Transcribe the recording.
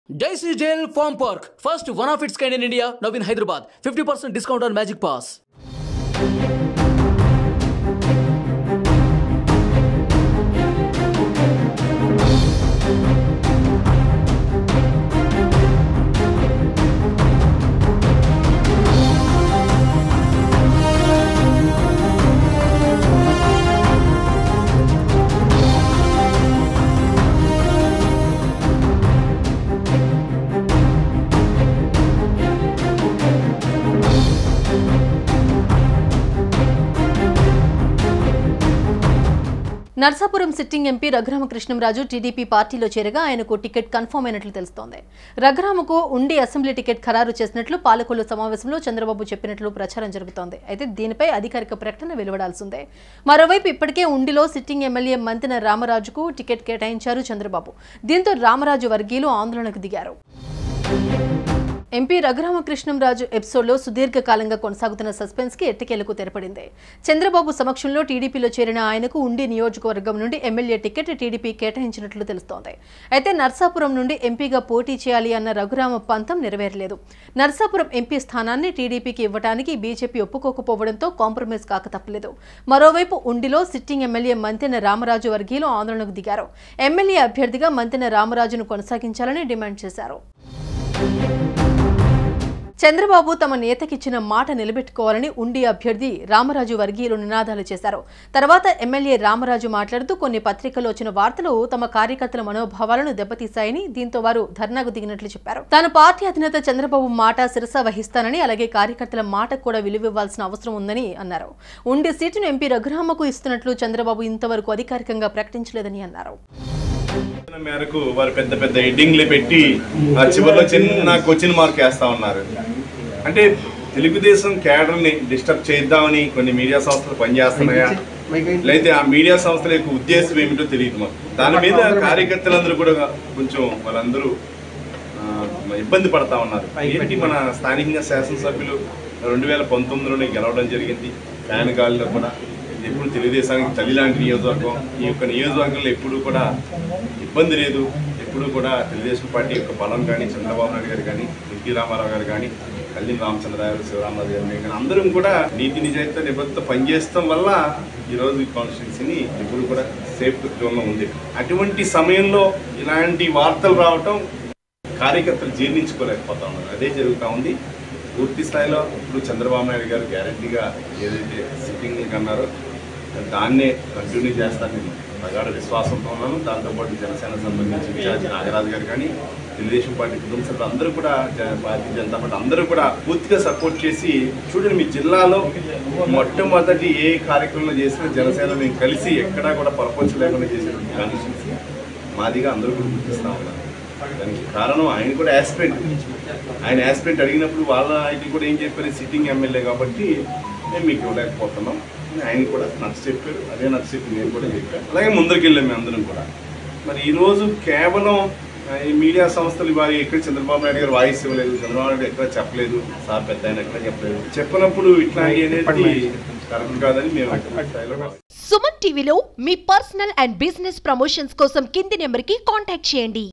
Daisy Jail Farm Park, first one of its kind in India, now in Hyderabad. 50% discount on Magic Pass. Narsapuram sitting MP Raghurama Krishnam Raju TDP పార్టీలో చేరగా ఆయనకు ticket confirm అయినట్లు తెలుస్తోంది. రఘురామకు ఉండి assembly ticket ఖరారు చేసినట్లు పాలకొల్లు సమావేశంలో చంద్రబాబు చెప్పినట్లు ప్రచారం జరుగుతోంది. అయితే దీనిపై అధికారిక ప్రకటన వెలువడాల్సిందే. మరోవైపు ఇప్పటికే ఉండిలో సిట్టింగ్ ఎమ్మెల్యే మంతెన రామరాజుకు టికెట్ కేటాయించారు చంద్రబాబు. దీంతో రామరాజు వర్గీయులు ఆందోళనకు దిగారు. ఎంపీ రఘురామకృష్ణంరాజు ఎపిసోడ్లో సుదీర్ఘకాలంగా కొనసాగుతున్న సస్పెన్స్ కి ఎట్టకేలకు తెరపడింది. చంద్రబాబు సమక్షంలో టీడీపీలో చేరిన ఆయనకు ఉండి నియోజకవర్గం నుండి ఎమ్మెల్యే టికెట్ టీడీపీ కేటాయించినట్లు తెలుస్తోంది. అయితే నర్సాపురం నుండి ఎంపీగా పోటీ చేయాలి అన్న రఘురామ పంతం నెరవేరలేదు. నర్సాపురం ఎంపీ స్థానాన్ని టీడీపీకి ఇవ్వడానికి బీజేపీ ఒప్పుకోకపోవడంతో కాంప్రమైజ్ కాక తప్పలేదు. మరోవైపు ఉండిలో సిట్టింగ్ ఎమ్మెల్యే మంతెన రామరాజు వర్గీయులు ఆందోళనకు దిగారు. ఎమ్మెల్యే అభ్యర్థిగా మంతెన రామరాజును కొనసాగించాలని డిమాండ్ చేశారు. చంద్రబాబు తమ నేతకిచ్చిన మాట నిలబెట్టుకోవాలని ఉండి అభ్యర్థి రామరాజు వర్గీయులు నినాదాలు చేశారు. తర్వాత ఎమ్మెల్యే రామరాజు మాట్లాడుతూ కొన్ని పత్రికల్లో వచ్చిన వార్తలు తమ కార్యకర్తల మనోభావాలను దెబ్బతీశాయని, దీంతో వారు ధర్నాకు దిగినట్లు చెప్పారు. తాను పార్టీ అధినేత చంద్రబాబు మాట శిరస వహిస్తానని, అలాగే కార్యకర్తల మాటకు కూడా విలువివ్వాల్సిన అవసరం ఉందని అన్నారు. ఉండి సీటును ఎంపీ రఘురామకు ఇస్తున్నట్లు చంద్రబాబు ఇంతవరకు అధికారికంగా ప్రకటించలేదని అన్నారు. మేరకు వారు పెద్ద పెద్ద హెడ్డింగ్లు పెట్టి ఆ చివరిలో చిన్న క్వశ్చన్ మార్క్ వేస్తా ఉన్నారు. అంటే తెలుగుదేశం క్యాడర్ని డిస్టర్బ్ చేద్దామని కొన్ని మీడియా సంస్థలు పనిచేస్తున్నాయా, లేకపోతే ఆ మీడియా సంస్థల యొక్క ఉద్దేశం ఏమిటో తెలియదు మాకు. దాని మీద కార్యకర్తలందరూ కూడా కొంచెం వాళ్ళందరూ ఇబ్బంది పడతా ఉన్నారు. ఏంటి, మన స్థానికంగా శాసనసభ్యులు 2019లోనే గెలవడం జరిగింది. ఫ్యాన్ గాలిలో కూడా ఎప్పుడు తెలుగుదేశానికి తల్లి లాంటి నియోజకవర్గం. ఈ యొక్క నియోజకవర్గంలో ఎప్పుడు కూడా ఇబ్బంది లేదు. ఎప్పుడు కూడా తెలుగుదేశం పార్టీ యొక్క బలం కానీ, చంద్రబాబు నాయుడు గారు కానీ, ఎన్టీ రామారావు గారు కానీ, కళ్యాణ్ రామచంద్రరావు, శివరామరాజు గారు కానీ అందరం కూడా నీతి నిజాయితీ నిబద్ధత పనిచేయడం వల్ల ఈరోజు ఈ కాన్స్టిట్యున్సీని ఎప్పుడు కూడా సేఫ్ జోన్లో ఉంది. అటువంటి సమయంలో ఇలాంటి వార్తలు రావటం కార్యకర్తలు జీర్ణించుకోలేకపోతా ఉన్నారు. అదే జరుగుతూ ఉంది. పూర్తి స్థాయిలో ఇప్పుడు చంద్రబాబు నాయుడు గారు గ్యారంటీగా ఏదైతే సిట్టింగ్ అన్నారో దాన్నే కంటిన్యూ చేస్తానని ప్రగాఢ విశ్వాసంతో ఉన్నాను. దాంతోపాటు జనసేన సంబంధించి ఇన్ఛార్జి నాగరాజు గారు కానీ, తెలుగుదేశం పార్టీ కుటుంబ సభ్యులు అందరూ కూడా, భారతీయ జనతా పార్టీ అందరూ కూడా పూర్తిగా సపోర్ట్ చేసి, చూడండి మీ జిల్లాలో మొట్టమొదటి ఏ కార్యక్రమంలో చేసినా జనసేన మేము కలిసి ఎక్కడా కూడా పొరపచ్చు లేకుండా చేసేటువంటి కాన్స్టిట్యున్సీ మాదిగా అందరూ కూడా గుర్తిస్తూ ఉన్నారు. దానికి కారణం ఆయన కూడా యాస్పిరెంట్ అడిగినప్పుడు వాళ్ళ ఆయన కూడా ఏం చెప్పారు, సిట్టింగ్ ఎమ్మెల్యే కాబట్టి మేము మీకు ఇవ్వలేకపోతున్నాం. ఆయన కూడా నచ్చ చెప్పారు. అదే నచ్చ చెప్పి నేను కూడా చెప్పాను. అలాగే ముందరికి వెళ్ళాం మేము అందరం కూడా. మరి ఈరోజు కేవలం ఈ మీడియా సంస్థలు వారి ఎక్కడ చంద్రబాబు నాయుడు గారు వాయిస్ ఇవ్వలేదు, చంద్రబాబు నాయుడు ఎక్కడ చెప్పలేదు, సార్ పెద్ద ఆయన ఎక్కడ చెప్పలేదు, చెప్పినప్పుడు ఇట్లాంటి అనేది కరెక్ట్ కాదని మేము సుమన్ టీవీలో మీ పర్సనల్ అండ్ బిజినెస్ ప్రమోషన్స్ కోసం కింది నెంబర్కి కాంటాక్ట్ చేయండి.